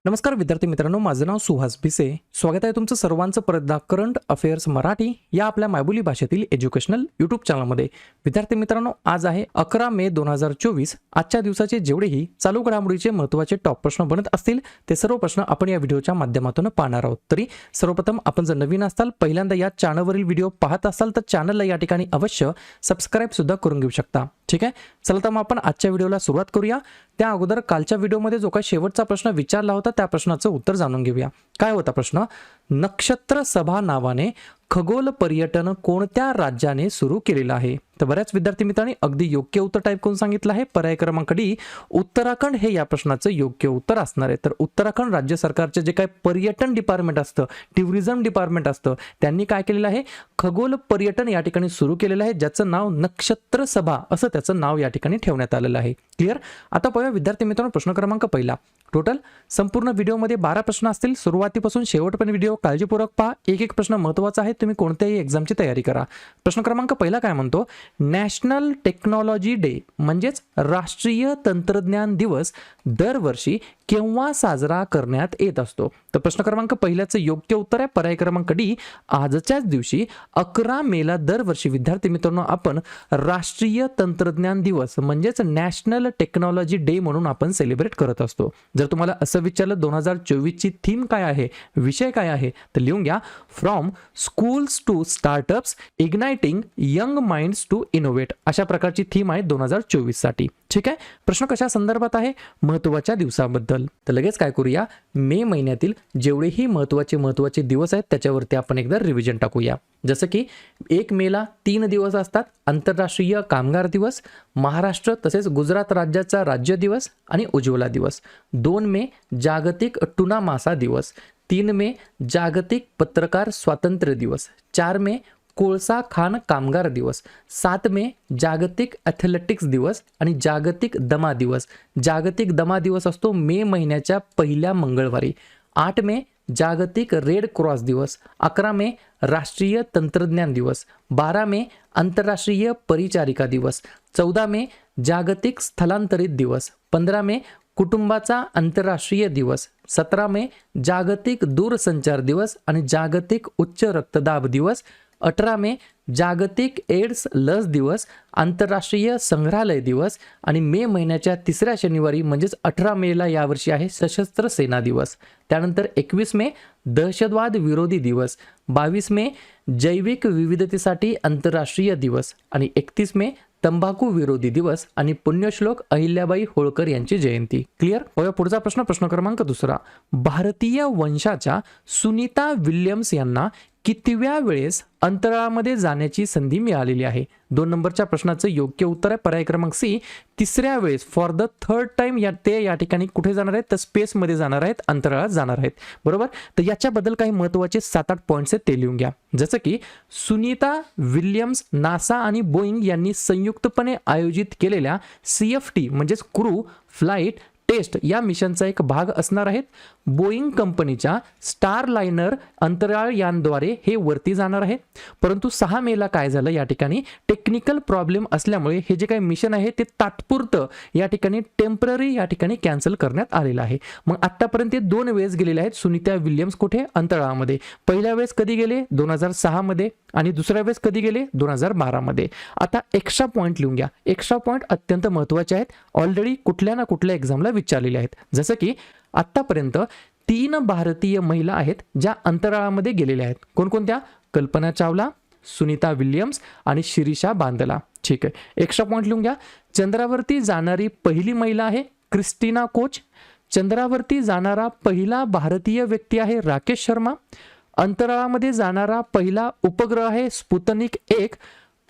नमस्कार विद्यार्थी मित्रांनो, माझं नाव सुहास भिसे. स्वागत आहे तुमचं सर्वांचं परत एकदा करंट अफेअर्स मराठी या आपल्या मायबोली भाषेतील एज्युकेशनल यूट्यूब चॅनलमध्ये. विद्यार्थी मित्रांनो, आज आहे 11 मे 2024. आजच्या दिवसाचे जेवढेही चालू घडामोडीचे महत्त्वाचे टॉप प्रश्न बनत असतील ते सर्व प्रश्न आपण या व्हिडिओच्या माध्यमातून पाहणार आहोत. तरी सर्वप्रथम आपण जर नवीन असाल, पहिल्यांदा या चॅनलवरील व्हिडिओ पाहत असाल तर चॅनलला या ठिकाणी अवश्य सबस्क्राईब सुद्धा करून घेऊ शकता. ठीक आहे, चला तर मग आपण आजच्या व्हिडिओला सुरुवात करूया. त्या अगोदर कालच्या व्हिडिओमध्ये जो काही शेवटचा प्रश्न विचारला होता त्या प्रश्नाचं उत्तर जाणून घेऊया. काय होता प्रश्न? नक्षत्र सभा नावाने खगोल पर्यटन कोणत्या राज्याने सुरू केलेलं आहे? तर बऱ्याच विद्यार्थी मित्रांनी अगदी योग्य उत्तर टाईप करून सांगितलं आहे. पर्याय क्रमांक डी, उत्तराखंड हे या प्रश्नाचं योग्य उत्तर असणार आहे. तर उत्तराखंड राज्य सरकारचे जे काही पर्यटन डिपार्टमेंट असतं, टुरिझम डिपार्टमेंट असतं, त्यांनी काय केलेलं आहे? खगोल पर्यटन या ठिकाणी सुरू केलेलं आहे, ज्याचं नाव नक्षत्र सभा असं त्याचं नाव या ठिकाणी ठेवण्यात आलेलं आहे. क्लिअर? आता पाहूया विद्यार्थी मित्रांनो प्रश्न क्रमांक पहिला. टोटल संपूर्ण व्हिडिओमध्ये 12 प्रश्न असतील. सुरुवातीपासून शेवटपर्यंत व्हिडिओ काळजीपूर्वक पहा. एक एक प्रश्न महत्त्वाचा आहे, तुम्ही कोणत्याही एक्झामची तयारी करा. प्रश्न क्रमांक पहिला काय म्हणतो? नॅशनल टेक्नॉलॉजी डे म्हणजेच राष्ट्रीय तंत्रज्ञान दिवस दरवर्षी केव्हा साजरा करण्यात येत असतो? तर प्रश्न क्रमांक पहिल्याचं योग्य उत्तर आहे पर्याय क्रमांक डी, आजच्याच दिवशी 11 मेला दरवर्षी विद्यार्थी मित्रांनो आपण राष्ट्रीय तंत्रज्ञान दिवस म्हणजेच नॅशनल टेक्नॉलॉजी डे म्हणून आपण सेलिब्रेट करत असतो. जर तुम्हाला असं विचारलं 2024 ची थीम काय आहे, विषय काय आहे, तर लिहून घ्या, from schools to startups igniting young minds to innovate. अशा प्रकारची थीम आहे 2024 साठी. ठीक आहे, प्रश्न कशा संदर्भात आहे? महत्त्वाच्या दिवसाबद्दल. तर लगेच काय करूया, मे महिन्यातील जेवढेही महत्त्वाचे दिवस आहेत त्याच्यावरती आपण एकदा रिव्हिजन टाकूया. जसं की 1 मेला 3 दिवस असतात. आंतरराष्ट्रीय कामगार दिवस, महाराष्ट्र तसेच गुजरात राज्याचा राज्य दिवस आणि उज्ज्वला दिवस. 2 मे जागतिक टुना मासा दिवस. 3 मे जागतिक पत्रकार स्वातंत्र्य दिवस. 4 मे कोळसा खाण कामगार दिवस. 7 मे जागतिक ॲथलेटिक्स दिवस आणि जागतिक दमा दिवस. जागतिक दमा दिवस असतो मे महिन्याच्या पहिल्या मंगळवारी. 8 मे जागतिक रेड क्रॉस दिवस. 11 मे राष्ट्रीय तंत्रज्ञान दिवस. 12 मे आंतरराष्ट्रीय परिचारिका दिवस. 14 मे जागतिक स्थलांतरित दिवस. 15 मे कुटुंबाचा आंतरराष्ट्रीय दिवस. 17 मे जागतिक दूरसंचार दिवस आणि जागतिक उच्च रक्तदाब दिवस. 18 मे जागतिक एड्स लस दिवस, आंतरराष्ट्रीय संग्रहालय दिवस आणि मे महिन्याच्या 3ऱ्या शनिवारी म्हणजेच 18 मेला यावर्षी आहे सशस्त्र सेना दिवस. त्यानंतर 21 मे दहशतवाद विरोधी दिवस. 22 मे जैविक विविधतेसाठी आंतरराष्ट्रीय दिवस आणि 31 मे तंबाखू विरोधी दिवस आणि पुण्यश्लोक अहिल्याबाई होळकर यांची जयंती. क्लिअर? पुढचा प्रश्न, प्रश्न क्रमांक दुसरा. भारतीय वंशाच्या सुनीता विल्यम्स यांना कितव्या वेळेस अंतराळामध्ये जाण्याची संधी मिळालेली आहे? 2 नंबरच्या प्रश्नाचं योग्य उत्तर आहे पर्याय क्रमांक सी, 3ऱ्या वेळेस. फॉर द 3rd टाइम ते या ठिकाणी कुठे जाणार आहेत? तर स्पेसमध्ये जाणार आहेत, अंतराळात जाणार आहेत. बरोबर? तर याच्याबद्दल काही महत्त्वाचे 7-8 पॉईंट्स आहेत ते लिहून घ्या. जसं की सुनीता विल्यम्स नासा आणि बोईंग यांनी संयुक्तपणे आयोजित केलेल्या CFT म्हणजेच क्रू फ्लाइट टेस्ट या मिशनचा एक भाग असणार आहेत. बोईंग कंपनीच्या स्टार लायनर अंतराळ यानद्वारे हे वरती जाणार आहे. परंतु 6 मेला काय झालं, या ठिकाणी टेक्निकल प्रॉब्लेम असल्यामुळे हे जे काही मिशन आहे ते तात्पुरतं या ठिकाणी टेम्पररी या ठिकाणी कॅन्सल करण्यात आलेलं आहे. मग आतापर्यंत 2 वेळेस गेलेले आहेत सुनीता विल्यम्स कुठे? अंतराळामध्ये. पहिल्या वेळेस कधी गेले? 2006 मध्ये आणि दुसऱ्या वेळेस कधी गेले? 2012 मध्ये. आता एक्स्ट्रा पॉईंट लिहून घ्या. एक्स्ट्रा पॉईंट अत्यंत महत्त्वाचे आहेत, ऑलरेडी कुठल्या ना कुठल्या एक्झामला विचारलेले आहेत. जसं की आतापर्यंत 3 भारतीय महिला आहेत ज्या अंतराळामध्ये गेलेल्या आहेत. कोणकोणत्या? कल्पना चावला, सुनीता विल्यम्स आणि शिरीषा बांदला. ठीक आहे, एक्स्ट्रा पॉईंट लिहून घ्या. चंद्रावरती जाणारी पहिली महिला आहे क्रिस्टिना कोच. चंद्रावरती जाणारा पहिला भारतीय व्यक्ती आहे राकेश शर्मा. अंतराळामध्ये जाणारा पहिला उपग्रह आहे स्पुतनिक 1.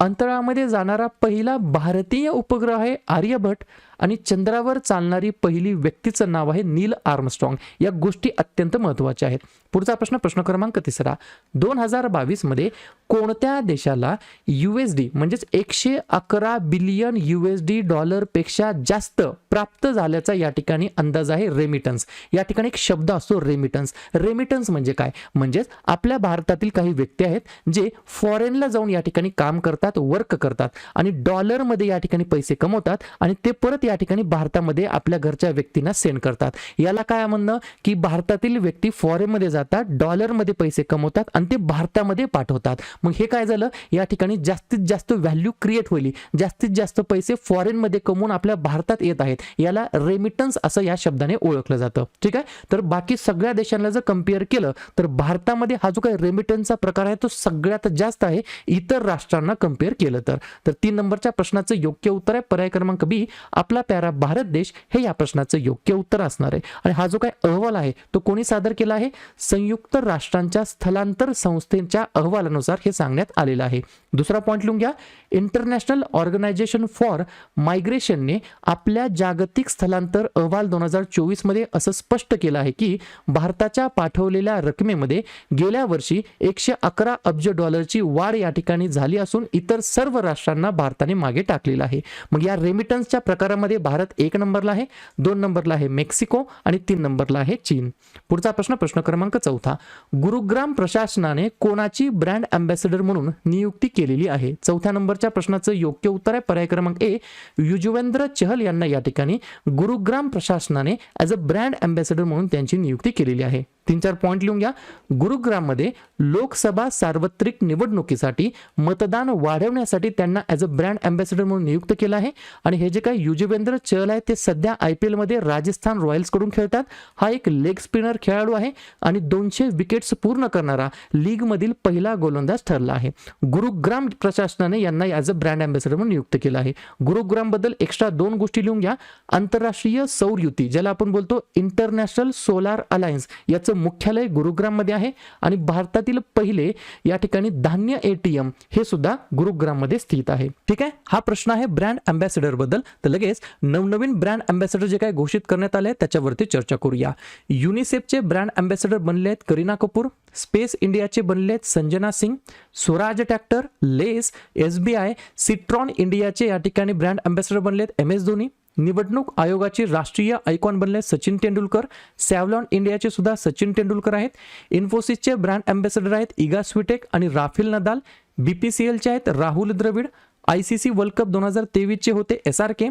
अंतराळामध्ये जाणारा पहिला भारतीय उपग्रह आहे आर्यभट्ट आणि चंद्रावर चालणारी पहिली व्यक्तीचं नाव आहे नील आर्मस्ट्रॉंग. या गोष्टी अत्यंत महत्त्वाच्या आहेत. पुढचा प्रश्न, प्रश्न क्रमांक 3. 2022 मध्ये कोणत्या देशाला USD म्हणजेच 111 बिलियन USD डॉलरपेक्षा जास्त प्राप्त झाल्याचा या ठिकाणी अंदाज आहे? रेमिटन्स. या ठिकाणी एक शब्द असतो रेमिटन्स. रेमिटन्स म्हणजे काय? म्हणजेच आपल्या भारतातील काही व्यक्ती आहेत जे फॉरेनला जाऊन या ठिकाणी काम करतात, वर्क करतात आणि डॉलरमध्ये या ठिकाणी पैसे कमवतात आणि ते परत या ठिकाणी भारतामध्ये आपल्या घरच्या व्यक्तींना सेंड करतात. याला काय म्हणणं की भारतातील व्यक्ती फॉरेनमध्ये जातात, डॉलरमध्ये पैसे कमवतात आणि ते भारतामध्ये पाठवतात. मग हे काय झालं, या ठिकाणी जास्तीत जास्त व्हॅल्यू क्रिएट होईल, जास्तीत जास्त पैसे फॉरेनमध्ये कमवून आपल्या भारतात येत आहेत. याला रेमिटन्स असं या शब्दाने ओळखलं जातं. ठीक आहे. तर बाकी सगळ्या देशांना जर कम्पेअर केलं तर भारतामध्ये हा जो काही रेमिटन्सचा प्रकार आहे तो सगळ्यात जास्त आहे इतर राष्ट्रांना कम्पेअर केलं तर. 3 नंबरच्या प्रश्नाचं योग्य उत्तर आहे पर्याय क्रमांक बी, आपला प्यारा भारत देश हे या प्रश्नाचं योग्य उत्तर असणार आहे. आणि हा जो काही अहवाल आहे तो कोणी सादर केला आहे, संयुक्त राष्ट्रांच्या स्थलांतर संस्थेच्या अहवालानुसार हे सांगण्यात आलेलं आहे. दुसरा पॉइंट लिहून घ्या, इंटरनॅशनल ऑर्गनायझेशन फॉर मायग्रेशनने आपल्या जागतिक स्थलांतर अहवाल 2024 मध्ये असं स्पष्ट केलं आहे की भारताच्या पाठवलेल्या रकमेमध्ये गेल्या वर्षी 111 अब्ज डॉलरची वाढ या ठिकाणी झाली असून इतर सर्व राष्ट्रांना भारताने मागे टाकलेलं आहे. मग या रेमिटन्सच्या प्रकारामध्ये भारत 1 नंबरला आहे, 2 नंबरला आहे मेक्सिको आणि 3 नंबरला आहे चीन. पुढचा प्रश्न क्रमांक 4, गुरुग्राम प्रशासनाने कोणाची ब्रँड अँबॅसेडर म्हणून नियुक्ती केलेली आहे. 4थ्या नंबरच्या प्रश्नाचं योग्य उत्तर आहे पर्याय क्रमांक ए, युजवेंद्र चहल यांना या ठिकाणी गुरुग्राम प्रशासनाने ॲज अ ब्रँड अँबॅसेडर म्हणून त्यांची नियुक्ती केलेली आहे. 3-4 पॉइंट लिहून घ्या, गुरुग्राममध्ये लोकसभा सार्वत्रिक निवडणुकीसाठी मतदान वाढवण्यासाठी त्यांना ॲज अ ब्रँड अँबॅसेडर म्हणून नियुक्त केलं आहे. आणि हे जे काही युजवेंद्र चहल आहे ते सध्या IPL मध्ये राजस्थान रॉयल्स कडून खेळतात. हा एक लेग स्पिनर खेळाडू आहे आणि 200 विकेट्स पूर्ण करणारा लीग मधील पहिला गोलंदाज ठरला आहे. गुरुग्राम प्रशासनाने यांना ॲज अ ब्रँड अँबॅसेडर म्हणून नियुक्त केलं आहे. गुरुग्राम बद्दल एक्स्ट्रा 2 गोष्टी लिहून घ्या, आंतरराष्ट्रीय सौर युती ज्याला आपण बोलतो इंटरनॅशनल सोलार अलायन्स याचं मुख्यालय गुरुग्राम मध्ये आहे आणि भारतातील पहिले या ठिकाणी धान्य ATM हे सुद्धा गुरुग्राम मध्ये स्थित आहे. ठीक आहे. हा प्रश्न आहे ब्रँड अँबॅसेडर बद्दल. तर लगेच नवनवीन ब्रँड अँबॅसेडर जे काही घोषित करण्यात आले त्याच्यावरती चर्चा करूया. युनिसेफचे ब्रँड अँबॅसेडर बनले आहेत करीना कपूर, स्पेस इंडियाचे बनले आहेत संजना सिंग, स्वराज ट्रॅक्टर, लेस, SBI, सिट्रॉन इंडियाचे या ठिकाणी ब्रँड अँबॅसेडर बनले आहेत MS धोनी, निवडणूक आयोगाचे राष्ट्रीय आयकॉन बनले सचिन तेंडुलकर, सॅव्हलॉन इंडियाचे सुद्धा सचिन तेंडुलकर आहेत, इन्फोसिसचे ब्रँड अँबॅसेडर आहेत इगा स्विटेक आणि राफेल नदाल, BPCLचे आहेत Rahul Dravid, ICC world cup 2023 चे होते SRK,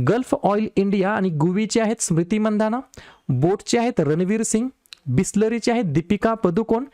गल्फ ऑइल इंडिया आणि गुवीचे आहेत स्मृती मंदाना, बोटचे आहेत रणवीर सिंग, बिस्लरीचे आहेत दीपिका पदुकोण,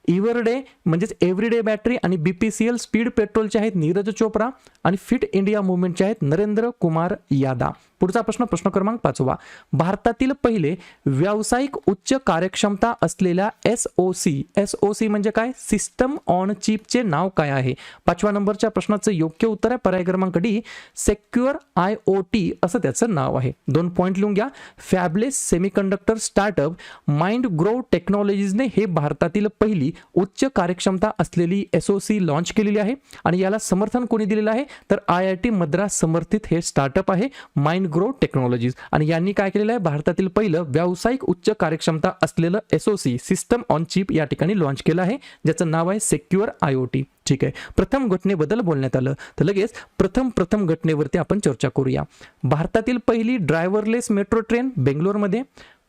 इव्हरडे म्हणजेच एव्हरीडे बॅटरी आणि BPCL स्पीड पेट्रोलचे आहेत नीरज चोप्रा आणि फिट इंडिया मुवमेंटचे आहेत नरेंद्र कुमार यादव. पुढचा प्रश्न क्रमांक 5, भारतातील पहिले व्यावसायिक उच्च कार्यक्षमता असलेल्या SOC म्हणजे काय, सिस्टम ऑन चिपचे नाव काय आहे. 5व्या नंबरच्या प्रश्नाचं योग्य उत्तर आहे पर्याय क्रमांक डी, सेक्युअर IoT असं त्याचं नाव आहे. 2 पॉइंट लिहून घ्या, फॅबलेस सेमीकंडक्टर स्टार्टअप माइंड ग्रो टेक्नॉलॉजीजने हे भारतातील पहिली उच्च कार्यक्षमता असलेली SOC लॉन्च केलेली आहे आणि याला समर्थन कोणी दिलेलं आहे तर IIT मद्रास समर्थित हे स्टार्टअप आहे माइंड ग्रो टेक्नॉलॉजीज. आणि यांनी काय केलेलं आहे, भारतातील पहिलं व्यावसायिक उच्च कार्यक्षमता असलेलं SOC सिस्टम ऑन चिप या ठिकाणी लॉन्च केलं आहे ज्याचं नाव आहे सेक्युअर IoT. ठीक आहे. प्रथम घटनेबद्दल बोलण्यात आलं तर लगेच प्रथम घटनेवरती आपण चर्चा करूया. भारतातील पहिली ड्रायव्हरलेस मेट्रो ट्रेन बेंगलोरमध्ये,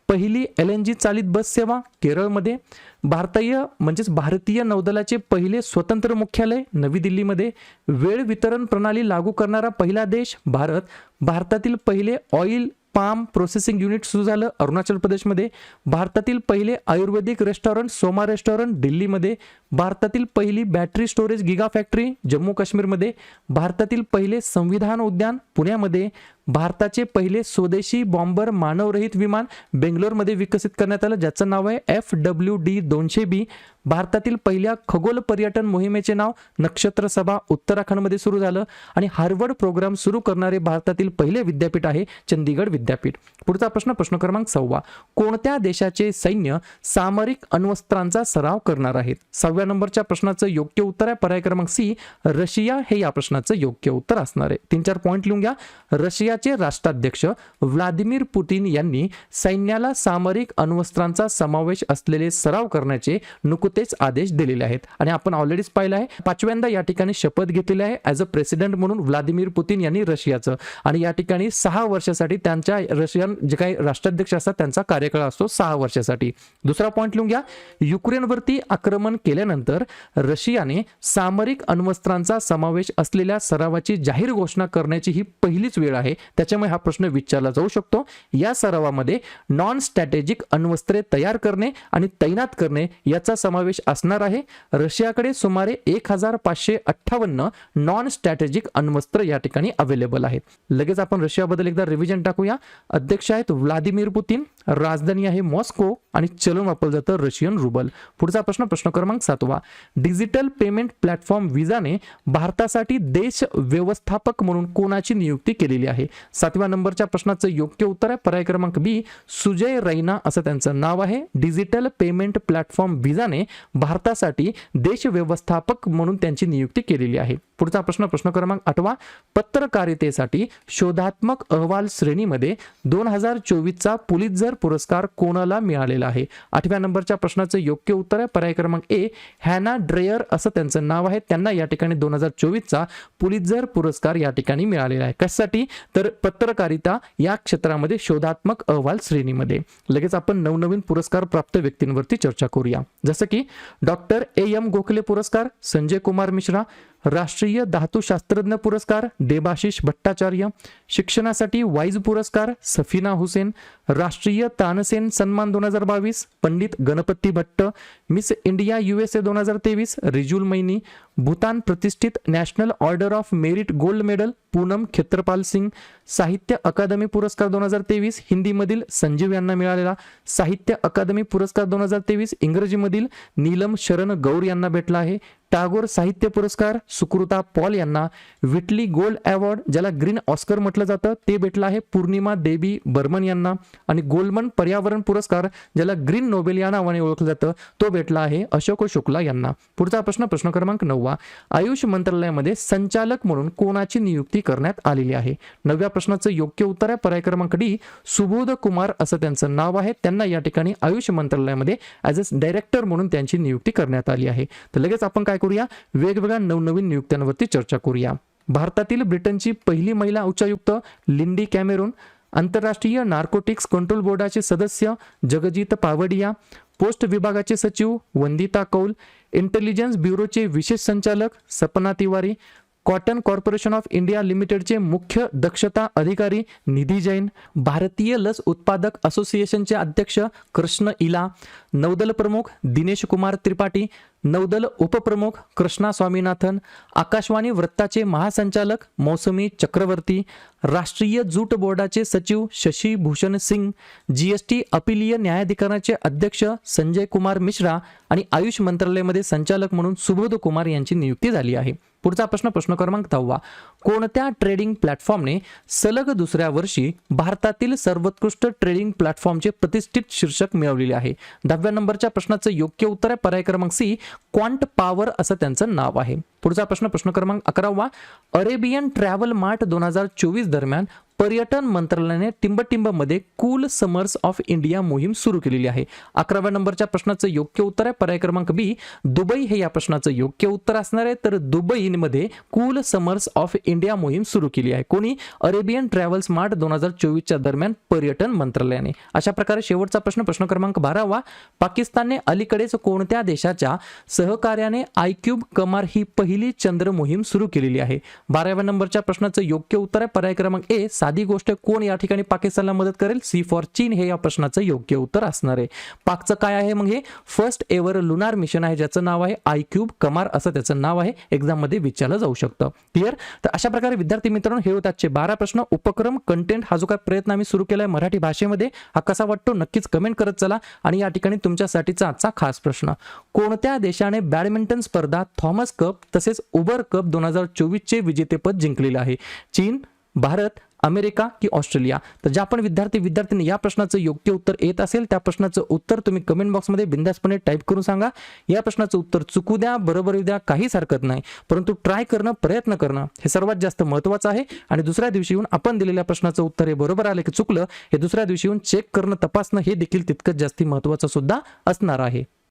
पहिली LNG चालित बस सेवा केरळमध्ये, भारतीय नौदलाचे पहिले स्वतंत्र मुख्यालय नवी दिल्लीमध्ये, वेळ वितरण प्रणाली लागू करणारा पहिला देश भारत, भारतातील पहिले ऑइल पाम प्रोसेसिंग युनिट सुरू झालं अरुणाचल प्रदेशमध्ये, भारतातील पहिले आयुर्वेदिक रेस्टॉरंट सोमा रेस्टॉरंट दिल्लीमध्ये, भारतातील पहिली battery storage giga factory Jammu काश्मीरमध्ये, भारतातील पहिले संविधान उद्यान पुण्यामध्ये, भारताचे पहिले स्वदेशी बॉम्बर मानवरहित विमान बेंगलोरमध्ये विकसित करण्यात आलं ज्याचं नाव आहे FWD-200B, भारतातील पहिल्या खगोल पर्यटन मोहिमेचे नाव नक्षत्र सभा उत्तराखंडमध्ये सुरू झालं आणि हार्वर्ड प्रोग्राम सुरू करणारे भारतातील पहिले विद्यापीठ आहे चंदीगड विद्यापीठ. पुढचा प्रश्न क्रमांक 6, कोणत्या देशाचे सैन्य सामरिक अण्वस्त्रांचा सराव करणार आहेत. 6व्या नंबरच्या प्रश्नाचं योग्य उत्तर आहे पर्याय क्रमांक सी, रशिया हे या प्रश्नाचं योग्य उत्तर असणार आहे. 3-4 पॉइंट लिहून घ्या, रशियाचे राष्ट्राध्यक्ष व्लादिमीर पुतिन यांनी सैन्याला सामरिक अण्वस्त्रांचा समावेश असलेले सराव करण्याचे नुकतेच आदेश दिलेले आहेत आणि आपण ऑलरेडीच पाहिलं आहे 5व्यांदा या ठिकाणी शपथ घेतलेली आहे ॲज अ प्रेसिडेंट म्हणून व्लादिमीर पुतिन यांनी रशियाचं आणि या ठिकाणी 6 वर्षासाठी त्यांच्या रशियन जे काही राष्ट्राध्यक्ष असतात त्यांचा कार्यकाळ असतो 6 वर्षासाठी. दुसरा पॉइंट लिहून घ्या, युक्रेनवरती आक्रमण केल्यानंतर रशियाने सामरिक अण्वस्त्रांचा समावेश असलेल्या सरावाची जाहीर घोषणा करण्याची ही पहिलीच वेळ आहे त्याच्यामुळे हा प्रश्न विचारला जाऊ शकतो. या सरावामध्ये नॉन स्ट्रॅटेजिक अण्वस्त्रे तयार करणे आणि तैनात करणे याचा समावेश असणार आहे. रशियाकडे सुमारे 1558 नॉन स्ट्रॅटेजिक अण्वस्त्र या ठिकाणी अवेलेबल आहेत. लगेच आपण रशियाबद्दल एकदा रिव्हिजन टाकूया. अध्यक्ष आहेत व्लादिमीर पुतिन, राजधानी आहे मॉस्को आणि चलन वापरलं जातं रशियन रुबल. पुढचा प्रश्न क्रमांक 7. डिजिटल पेमेंट प्लॅटफॉर्म विजाने भारतासाठी देश व्यवस्थापक म्हणून कोणाची नियुक्ती केलेली आहे? 7व्या नंबरच्या प्रश्नाचं योग्य उत्तर आहे पर्याय क्रमांक बी, सुजय रैना असं त्यांचं नाव आहे. डिजिटल पेमेंट प्लॅटफॉर्म विजाने भारतासाठी देश व्यवस्थापक म्हणून त्यांची नियुक्ती केलेली आहे. पुढचा प्रश्न क्रमांक 8. पत्रकारितेसाठी शोधात्मक अहवाल श्रेणीमध्ये 2024चा पुलित्झर पुरस्कार कोणाला मिळालेला आहे? 8व्या नंबरच्या प्रश्नाचं योग्य उत्तर आहे पर्याय क्रमांक ए, हॅना ड्रेयर असं त्यांचं नाव आहे. त्यांना या ठिकाणी 2024चा पुलित्झर पुरस्कार या ठिकाणी मिळालेला आहे. कशासाठी? तर पत्रकारिता या क्षेत्रामध्ये शोधात्मक अहवाल श्रेणीमध्ये. लगेच आपण नवनवीन पुरस्कार प्राप्त व्यक्तींवरती चर्चा करूया. जसं की डॉक्टर A.M. गोखले पुरस्कार संजय कुमार मिश्रा, राष्ट्रीय धातुशास्त्रज्ञ पुरस्कार देबाशिष भट्टाचार्य, शिक्षणासाठी वाईज पुरस्कार सफीना हुसेन, राष्ट्रीय तानसेन सन्मान 2022 Pandit Ganapati Bhatt, miss India USA 2023 Rijul Maini, Bhutan प्रतिष्ठित national order of merit gold medal Poonam Khetrapal Singh, Sahitya Akademi पुरस्कार 2023 हिंदीमधील संजीव यांना मिळालेला, साहित्य अकादमी पुरस्कार 2023 इंग्रजीमधील नीलम शरण गौर यांना भेटला आहे. टागोर साहित्य पुरस्कार सुकृता पॉल यांना, विटली गोल्ड अवॉर्ड ज्याला ग्रीन ऑस्कर म्हटलं जातं ते भेटलं आहे पूर्णिमा देवी बर्मन यांना, आणि गोल्डमन पर्यावरण पुरस्कार ज्याला ग्रीन नोबेल या नावाने ओळखलं जातं तो भेटला आहे अशोक शुक्ला यांना. पुढचा प्रश्न क्रमांक 9. आयुष मंत्रालयामध्ये संचालक म्हणून कोणाची नियुक्ती करण्यात आलेली आहे? 9व्या प्रश्नाचं योग्य उत्तर आहे पर्याय क्रमांक डी, सुबोध कुमार असं त्यांचं नाव आहे. त्यांना या ठिकाणी आयुष मंत्रालयामध्ये ॲज अ डायरेक्टर म्हणून त्यांची नियुक्ती करण्यात आली आहे. तर लगेच आपण काय करूया, वेगवेगळ्या नवनवीन नियुक्त्यांवरती चर्चा करूया. भारतातील ब्रिटनची पहिली महिला उच्चायुक्त लिंडी कॅमेरून, आंतरराष्ट्रीय नार्कोटिक्स कंट्रोल बोर्डाचे सदस्य जगजीत पावडिया, पोस्ट विभागाचे सचिव वंदिता कौल, इंटेलिजन्स ब्युरोचे विशेष संचालक Sapna Tiwari, cotton corporation of India लिमिटेडचे मुख्य दक्षता अधिकारी निधी जैन, भारतीय लस उत्पादक असोसिएशनचे अध्यक्ष कृष्ण इला, नौदल प्रमुख दिनेश कुमार त्रिपाठी, नौदल उपप्रमुख कृष्णा स्वामीनाथन, आकाशवाणी वृत्ताचे महासंचालक मौसमी चक्रवर्ती, राष्ट्रीय जूट बोर्डाचे सचिव शशी भूषण सिंग, जीएसटी अपीलीय न्यायाधिकरणाचे अध्यक्ष संजय कुमार मिश्रा आणि आयुष मंत्रालयामध्ये संचालक म्हणून सुबोध कुमार यांची नियुक्ती झाली आहे. पुढचा प्रश्न क्रमांक 10. कोणत्या ट्रेडिंग प्लॅटफॉर्मने सलग दुसऱ्या वर्षी भारतातील सर्वोत्कृष्ट ट्रेडिंग प्लॅटफॉर्मचे प्रतिष्ठित शीर्षक मिळवलेले आहे? 10व्या नंबरच्या प्रश्नाचं योग्य उत्तर आहे पर्याय क्रमांक सी, क्वांट पॉवर असं त्यांचं नाव आहे. पुढचा प्रश्न क्रमांक 11. अरेबियन ट्रॅव्हल मार्ट 2024 दरम्यान पर्यटन मंत्रालयाने टिंबटिंबमध्ये कूल समर्स ऑफ इंडिया मोहीम सुरू केलेली आहे. 11व्या नंबरच्या प्रश्नाचं योग्य उत्तर आहे पर्याय क्रमांक बी, दुबई हे या प्रश्नाचं योग्य उत्तर असणार आहे. तर दुबईमध्ये कूल समर्स ऑफ इंडिया मोहीम सुरू केली आहे. कोणी? अरेबियन ट्रॅव्हल्स मार्ट 2024च्या दरम्यान पर्यटन मंत्रालयाने. अशा प्रकारे शेवटचा प्रश्न क्रमांक 12. पाकिस्तानने अलीकडेच कोणत्या देशाच्या सहकार्याने आयक्यूब कमार ही पहिली चंद्र मोहीम सुरू केलेली आहे? 12व्या नंबरच्या प्रश्नाचं योग्य उत्तर आहे पर्याय क्रमांक ए, साधी गोष्ट कोण या ठिकाणी पाकिस्तानला मदत करेल? सी फॉर चीन हे या प्रश्नाचं योग्य उत्तर असणार आहे. पाकचं काय आहे मग? हे फर्स्ट एव्हर लुनार मिशन आहे ज्याचं नाव आहे आयक्यूब कमार असं त्याचं नाव आहे. एक्झाम मध्ये विचारलं जाऊ शकतं. क्लिअर? तर अशा प्रकारे विद्यार्थी मित्रांनो हे होतात 12 प्रश्न. उपक्रम कंटेंट हा जो काय प्रयत्न आम्ही सुरू केलाय मराठी भाषेमध्ये हा कसा वाटतो नक्कीच कमेंट करत चला. आणि या ठिकाणी तुमच्यासाठीचा आजचा खास प्रश्न, कोणत्या देशाने बॅडमिंटन स्पर्धा थॉमस कप तसेच उबर कप 2024 चे विजेतेपद जिंकलेले आहे? चीन, भारत, अमेरिका की ऑस्ट्रेलिया? तर ज्या पण विद्यार्थ्यांनी या प्रश्नाचं योग्य उत्तर येत असेल त्या प्रश्नाचं उत्तर तुम्ही कमेंट बॉक्समध्ये बिंदासपणे टाईप करून सांगा. या प्रश्नाचं उत्तर चुकू द्या, बरोबर येऊ द्या, काहीच हरकत नाही, परंतु ट्राय करणं, प्रयत्न करणं हे सर्वात जास्त महत्त्वाचं आहे. आणि दुसऱ्या दिवशी येऊन आपण दिलेल्या प्रश्नाचं उत्तर हे बरोबर आलं की चुकलं हे दुसऱ्या दिवशी येऊन चेक करणं, तपासणं हे देखील तितकंच जास्त महत्त्वाचं सुद्धा असणार आहे.